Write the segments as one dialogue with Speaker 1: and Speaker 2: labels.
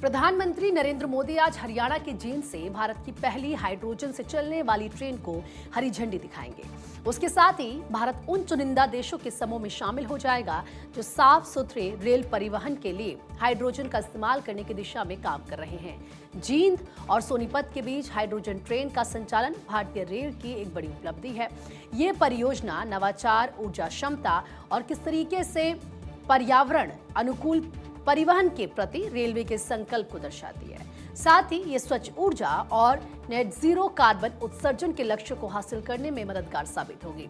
Speaker 1: प्रधानमंत्री नरेंद्र मोदी आज हरियाणा के जींद से भारत की पहली हाइड्रोजन से चलने वाली ट्रेन को हरी झंडी दिखाएंगे। उसके साथ ही भारत उन चुनिंदा देशों के समूह में शामिल हो जाएगा जो साफ सुथरे रेल परिवहन के लिए हाइड्रोजन का इस्तेमाल करने की दिशा में काम कर रहे हैं। जींद और सोनीपत के बीच हाइड्रोजन ट्रेन का संचालन भारतीय रेल की एक बड़ी उपलब्धि है। ये परियोजना नवाचार, ऊर्जा क्षमता और किस तरीके से पर्यावरण अनुकूल परिवहन के प्रति रेलवे के संकल्प को दर्शाती है। साथ ही ये स्वच्छ ऊर्जा और नेट जीरो कार्बन उत्सर्जन के लक्ष्य को हासिल करने में मददगार साबित होगी।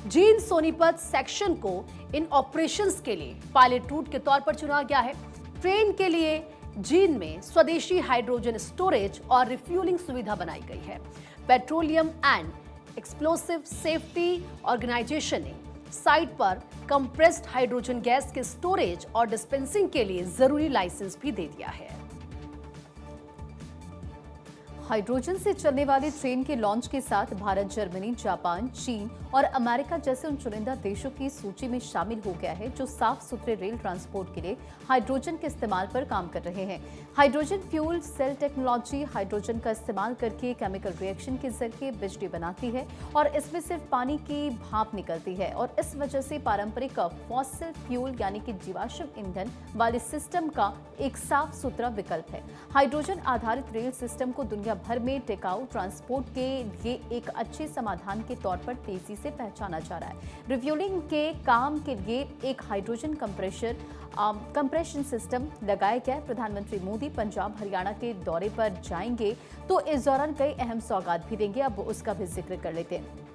Speaker 1: जींद सोनीपत सेक्शन को इन ऑपरेशंस के लिए पायलट रूट के तौर पर चुना गया है। ट्रेन के लिए जींद में स्वदेशी हाइड्रोजन स्टोरेज और रिफ्यूलिंग सुविधा बनाई गई है। Petroleum and explosive safety organisation ने साइट पर कंप्रेस्ड हाइड्रोजन गैस के स्टोरेज और डिस्पेंसिंग के लिए जरूरी लाइसेंस भी दे दिया है।
Speaker 2: हाइड्रोजन से चलने वाली ट्रेन के लॉन्च के साथ भारत जर्मनी, जापान, चीन और अमेरिका जैसे उन चुनिंदा देशों की सूची में शामिल हो गया है जो साफ सुथरे रेल ट्रांसपोर्ट के लिए हाइड्रोजन के इस्तेमाल पर काम कर रहे हैं। Hydrogen fuel cell technology hydrogen का इस्तेमाल करके केमिकल रिएक्शन के जरिए बिजली बनाती है और इसमें सिर्फ पानी की भाप निकलती है और इस वजह से पारंपरिक फॉसिल फ्यूल यानी कि जीवाश्म ईंधन वाले सिस्टम का एक साफ सुथरा विकल्प है। हाइड्रोजन आधारित रेल सिस्टम को दुनिया भर में टिकाऊ ट्रांसपोर्ट के लिए एक अच्छे समाधान के तौर पर तेजी से पहचाना जा रहा है। रिफ्यूलिंग के काम के लिए एक हाइड्रोजन कंप्रेशन सिस्टम लगाया गया है। प्रधानमंत्री मोदी पंजाब हरियाणा के दौरे पर जाएंगे तो इस दौरान कई अहम सौगात भी देंगे। अब उसका भी जिक्र कर लेते हैं।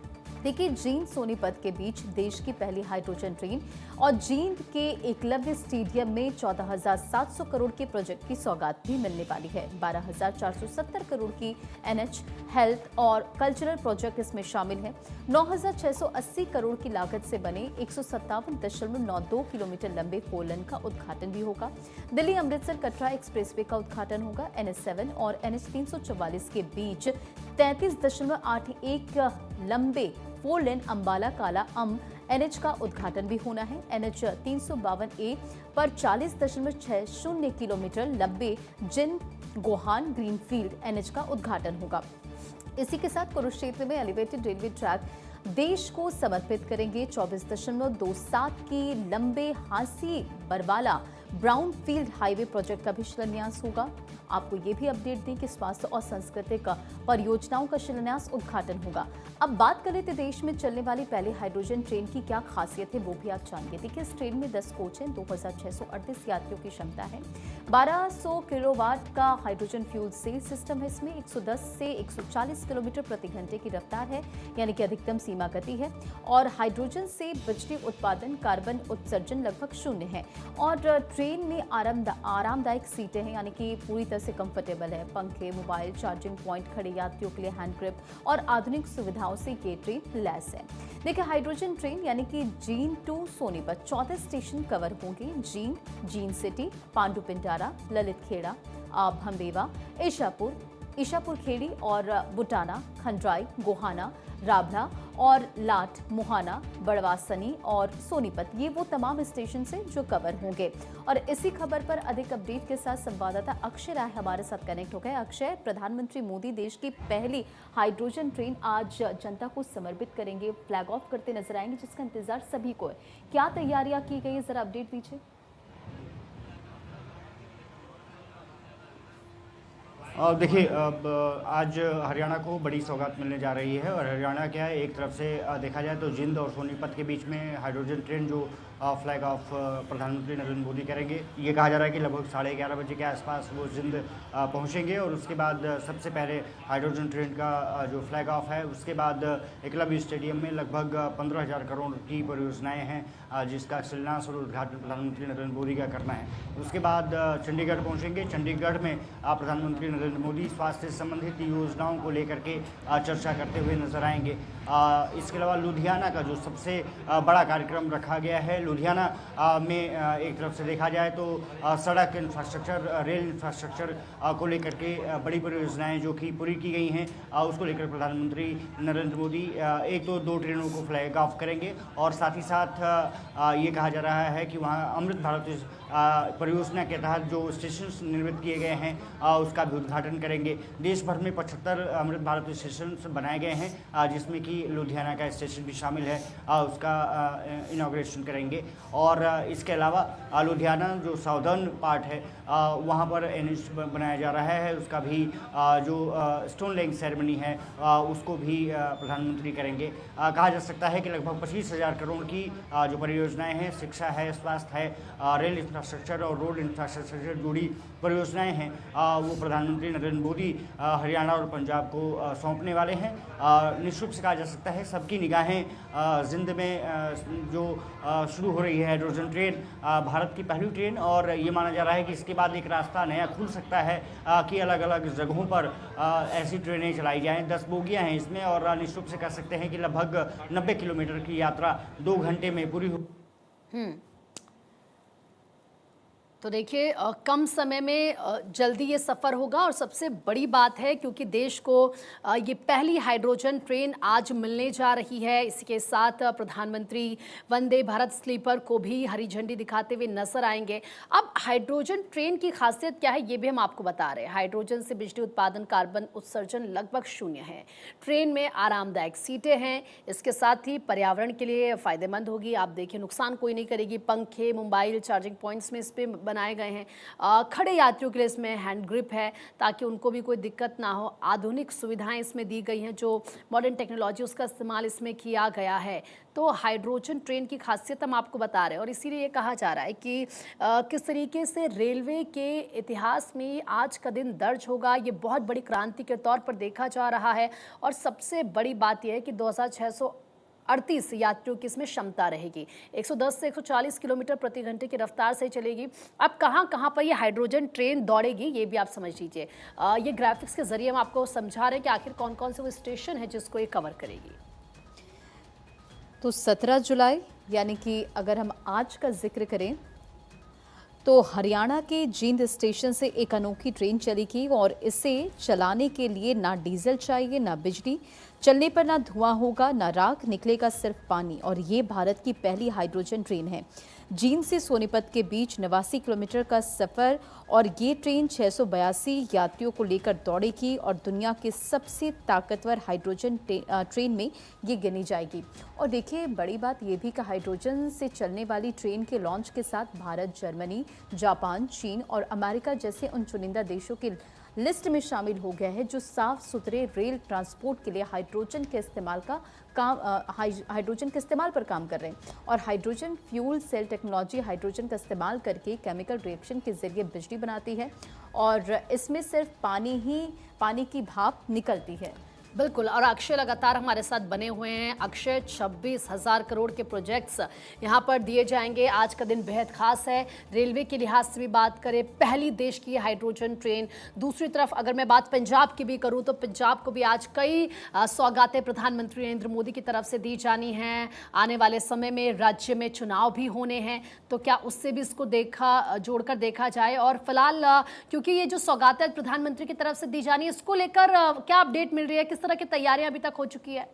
Speaker 2: देखिए, जींद सोनीपत के बीच देश की पहली हाइड्रोजन ट्रेन और जींद के एकलव्य स्टेडियम में 14,700 करोड़ के प्रोजेक्ट की सौगात भी मिलने वाली है। 12,470 करोड़ की एनएच, हेल्थ और कल्चरल प्रोजेक्ट इसमें शामिल है। 9,680 करोड़ की लागत से बने 157.92 किलोमीटर लंबे फोरलेन का उद्घाटन भी होगा। दिल्ली अमृतसर कटरा एक्सप्रेसवे का उद्घाटन होगा। NH7 और NH 344 के बीच 33.81 लंबे फोरलेन अंबाला काला NH का उद्घाटन भी होना है। NH 352A पर 40.60 किलोमीटर लंबे जिन गोहान ग्रीनफील्ड NH का उद्घाटन होगा। इसी के साथ कुरुक्षेत्र में एलिवेटेड रेलवे ट्रैक देश को समर्पित करेंगे। 24.27 की लंबे Hansi Barwala brown field highway project का भी शिलान्यास होगा। आपको ये भी अपडेट दें कि स्वास्थ्य और सांस्कृतिक परियोजनाओं का शिलान्यास उद्घाटन होगा। अब बात करें तो देश में चलने वाली पहली हाइड्रोजन ट्रेन की क्या खासियत है वो भी आप जानिए। देखिए, इस ट्रेन में 10 कोच हैं, 2,638 यात्रियों की क्षमता है। 1200 किलोवाट का हाइड्रोजन फ्यूल सेल सिस्टम है। इसमें 110 से 140 किलोमीटर प्रति घंटे की रफ्तार है, यानी कि अधिकतम सीमा गति है। और हाइड्रोजन से बिजली उत्पादन, कार्बन उत्सर्जन लगभग शून्य है। और ट्रेन में आरामदायक सीटें हैं, यानी कि पूरी तरह से कंफर्टेबल है। पंखे, मोबाइल चार्जिंग पॉइंट, खड़े यात्रियों के लिए हैंड ग्रिप और आधुनिक सुविधाओं से ये ट्रेन लैस है। देखिए, हाइड्रोजन ट्रेन यानी कि Jind to Sonipat 14 station cover होंगे। जींद सिटी, पांडु पिंडारा, ललित खेड़ा, भंबेवा, ईशापुर खेड़ी और बुटाना, खंड्राई, गोहाना, राभला और लाट, मुहाना, बड़वासनी और सोनीपत, ये वो तमाम स्टेशन हैं जो कवर होंगे। और इसी खबर पर अधिक अपडेट के साथ संवाददाता अक्षय राय हमारे साथ कनेक्ट हो गए। अक्षय, प्रधानमंत्री मोदी देश की पहली हाइड्रोजन ट्रेन आज जनता को समर्पित करेंगे, फ्लैग ऑफ करते नजर आएंगे, जिसका इंतजार सभी को है। क्या तैयारियां की गई है, जरा अपडेट दीजिए।
Speaker 3: देखिए, आज हरियाणा को बड़ी सौगात मिलने जा रही है। और हरियाणा क्या है, एक तरफ से देखा जाए तो जींद और सोनीपत के बीच में हाइड्रोजन ट्रेन जो फ्लैग ऑफ प्रधानमंत्री नरेंद्र मोदी करेंगे। ये कहा जा रहा है कि लगभग 11:30 बजे के आसपास वो जींद पहुंचेंगे और उसके बाद सबसे पहले हाइड्रोजन ट्रेन का जो फ्लैग ऑफ है, उसके बाद एकलव्य स्टेडियम में लगभग 15,000 करोड़ की परियोजनाएं हैं जिसका शिलान्यास और उद्घाटन प्रधानमंत्री नरेंद्र मोदी का करना है। उसके बाद चंडीगढ़ पहुँचेंगे। चंडीगढ़ में प्रधानमंत्री नरेंद्र मोदी स्वास्थ्य से संबंधित योजनाओं को लेकर के चर्चा करते हुए नजर आएंगे। इसके अलावा लुधियाना का जो सबसे बड़ा कार्यक्रम रखा गया है, लुधियाना में एक तरफ से देखा जाए तो सड़क इंफ्रास्ट्रक्चर, रेल इंफ्रास्ट्रक्चर को लेकर के बड़ी परियोजनाएं जो कि पूरी की गई हैं, उसको लेकर प्रधानमंत्री नरेंद्र मोदी एक तो 2 ट्रेनों को फ्लैग ऑफ करेंगे और साथ ही साथ ये कहा जा रहा है कि वहाँ अमृत भारत परियोजना के तहत जो स्टेशन निर्मित किए गए हैं उसका भी उद्घाटन करेंगे। देश भर में 75 अमृत भारत स्टेशन बनाए गए हैं, जिसमें कि लुधियाना का स्टेशन भी शामिल है, उसका इनॉग्रेशन करेंगे। और इसके अलावा लुधियाना जो साउदर्न पार्ट है वहाँ पर NH बनाया जा रहा है, उसका भी जो स्टोन लेइंग सेरेमनी है उसको भी प्रधानमंत्री करेंगे। कहा जा सकता है कि लगभग 25,000 करोड़ की जो परियोजनाएं हैं, शिक्षा है, स्वास्थ्य है, रेल इंफ्रास्ट्रक्चर और रोड इंफ्रास्ट्रक्चर से जुड़ी परियोजनाएं हैं, वो प्रधानमंत्री नरेंद्र मोदी हरियाणा और पंजाब को सौंपने वाले हैं। निश्चित रूप से कहा जा सकता है सबकी निगाहें जिंद में जो शुरू हो रही है हाइड्रोजन ट्रेन, भारत की पहली ट्रेन, और ये माना जा रहा है कि इसके बाद एक रास्ता नया खुल सकता है कि अलग अलग जगहों पर ऐसी ट्रेनें चलाई जाएं। 10 बोगियां हैं इसमें और निश्चित रूप से कह सकते हैं कि लगभग 90 किलोमीटर की यात्रा 2 घंटे में पूरी हो।
Speaker 1: तो देखिए कम समय में जल्दी ये सफ़र होगा और सबसे बड़ी बात है क्योंकि देश को ये पहली हाइड्रोजन ट्रेन आज मिलने जा रही है। इसके साथ प्रधानमंत्री वंदे भारत स्लीपर को भी हरी झंडी दिखाते हुए नजर आएंगे। अब हाइड्रोजन ट्रेन की खासियत क्या है ये भी हम आपको बता रहे हैं। हाइड्रोजन से बिजली उत्पादन, कार्बन उत्सर्जन लगभग 0 है। ट्रेन में आरामदायक सीटें हैं, इसके साथ ही पर्यावरण के लिए फ़ायदेमंद होगी। आप देखिए नुकसान कोई नहीं करेगी। पंखे, मोबाइल चार्जिंग पॉइंट्स में इस पर बनाए गए हैं। खड़े यात्रियों के लिए इसमें हैंड ग्रिप है ताकि उनको भी कोई दिक्कत ना हो। आधुनिक सुविधाएं इसमें दी गई हैं, जो मॉडर्न टेक्नोलॉजी उसका इस्तेमाल इसमें किया गया है। तो हाइड्रोजन ट्रेन की खासियत हम आपको बता रहे हैं और इसीलिए ये कहा जा रहा है कि किस तरीके से रेलवे के इतिहास में आज का दिन दर्ज होगा, ये बहुत बड़ी क्रांति के तौर पर देखा जा रहा है। और सबसे बड़ी बात यह है कि 2638 यात्रियों की इसमें क्षमता रहेगी। 110 से 140 किलोमीटर प्रति घंटे की रफ्तार से चलेगी। अब कहाँ पर ये हाइड्रोजन ट्रेन दौड़ेगी ये भी आप समझ लीजिए। ये ग्राफिक्स के जरिए हम आपको समझा रहे हैं कि आखिर कौन कौन से वो स्टेशन है जिसको ये कवर करेगी।
Speaker 2: तो 17 जुलाई यानी कि अगर हम आज का जिक्र करें तो हरियाणा के जींद स्टेशन से एक अनोखी ट्रेन चलेगी और इसे चलाने के लिए ना डीजल चाहिए, ना बिजली, चलने पर ना धुआं होगा, ना राख, निकलेगा सिर्फ पानी। और ये भारत की पहली हाइड्रोजन ट्रेन है। जींद से सोनीपत के बीच 89 किलोमीटर का सफ़र और ये ट्रेन 682 यात्रियों को लेकर दौड़ेगी और दुनिया के सबसे ताकतवर हाइड्रोजन ट्रेन में ये गिनी जाएगी। और देखिए बड़ी बात ये भी कि हाइड्रोजन से चलने वाली ट्रेन के लॉन्च के साथ भारत, जर्मनी, जापान, चीन और अमेरिका जैसे उन चुनिंदा देशों की लिस्ट में शामिल हो गया है जो साफ सुथरे रेल ट्रांसपोर्ट के लिए हाइड्रोजन के इस्तेमाल पर काम कर रहे हैं। और hydrogen fuel cell technology hydrogen का इस्तेमाल करके केमिकल रिएक्शन के जरिए बिजली बनाती है और इसमें सिर्फ पानी की भाप निकलती है।
Speaker 1: बिल्कुल। और अक्षय लगातार हमारे साथ बने हुए हैं। अक्षय, 26,000 करोड़ के प्रोजेक्ट्स यहाँ पर दिए जाएंगे। आज का दिन बेहद खास है। रेलवे के लिहाज से भी बात करें, पहली देश की हाइड्रोजन ट्रेन। दूसरी तरफ अगर मैं बात पंजाब की भी करूँ तो पंजाब को भी आज कई सौगातें प्रधानमंत्री नरेंद्र मोदी की तरफ से दी जानी हैं। आने वाले समय में राज्य में चुनाव भी होने हैं, तो क्या उससे भी इसको जोड़कर देखा जाए। और फिलहाल क्योंकि ये जो सौगातें प्रधानमंत्री की तरफ से दी जानी है, इसको लेकर क्या अपडेट मिल रही है, किस तरह की तैयारियां अभी तक हो चुकी है?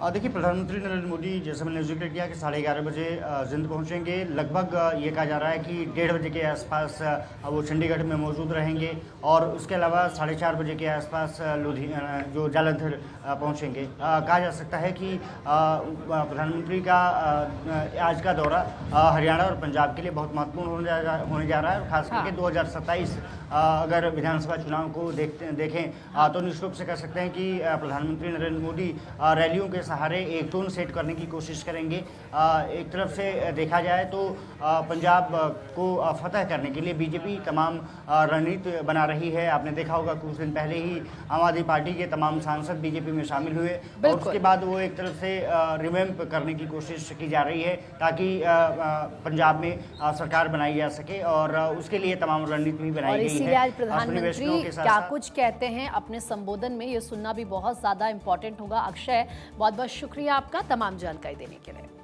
Speaker 3: देखिए प्रधानमंत्री नरेंद्र मोदी, जैसे मैंने जिक्र किया कि 11:30 बजे जिंद पहुंचेंगे। लगभग ये कहा जा रहा है कि 1:30 बजे के आसपास वो चंडीगढ़ में मौजूद रहेंगे और उसके अलावा 4:30 बजे के आसपास जो जालंधर पहुंचेंगे। कहा जा सकता है कि प्रधानमंत्री का आज का दौरा हरियाणा और पंजाब के लिए बहुत महत्वपूर्ण होने जा रहा है। खास करके 2027 अगर विधानसभा चुनाव को देखें तो निश्चित रूप से कह सकते हैं कि प्रधानमंत्री नरेंद्र मोदी रैलियों के सहारे एक टोन सेट करने की कोशिश करेंगे। एक तरफ से देखा जाए तो पंजाब को फतह करने के लिए बीजेपी तमाम रणनीति बना रही है। आपने देखा होगा कुछ दिन पहले ही आम आदमी पार्टी के तमाम सांसद बीजेपी में शामिल हुए और उसके बाद वो एक तरफ से रिवैम्प करने की कोशिश की जा रही है ताकि पंजाब में सरकार बनाई जा सके और उसके लिए तमाम रणनीति भी बनाई गई है।
Speaker 1: इसीलिए आज प्रधानमंत्री क्या कुछ कहते हैं अपने संबोधन में, ये सुनना भी बहुत ज़्यादा इंपॉर्टेंट होगा। अक्षय, बहुत बहुत शुक्रिया आपका तमाम जानकारी देने के लिए।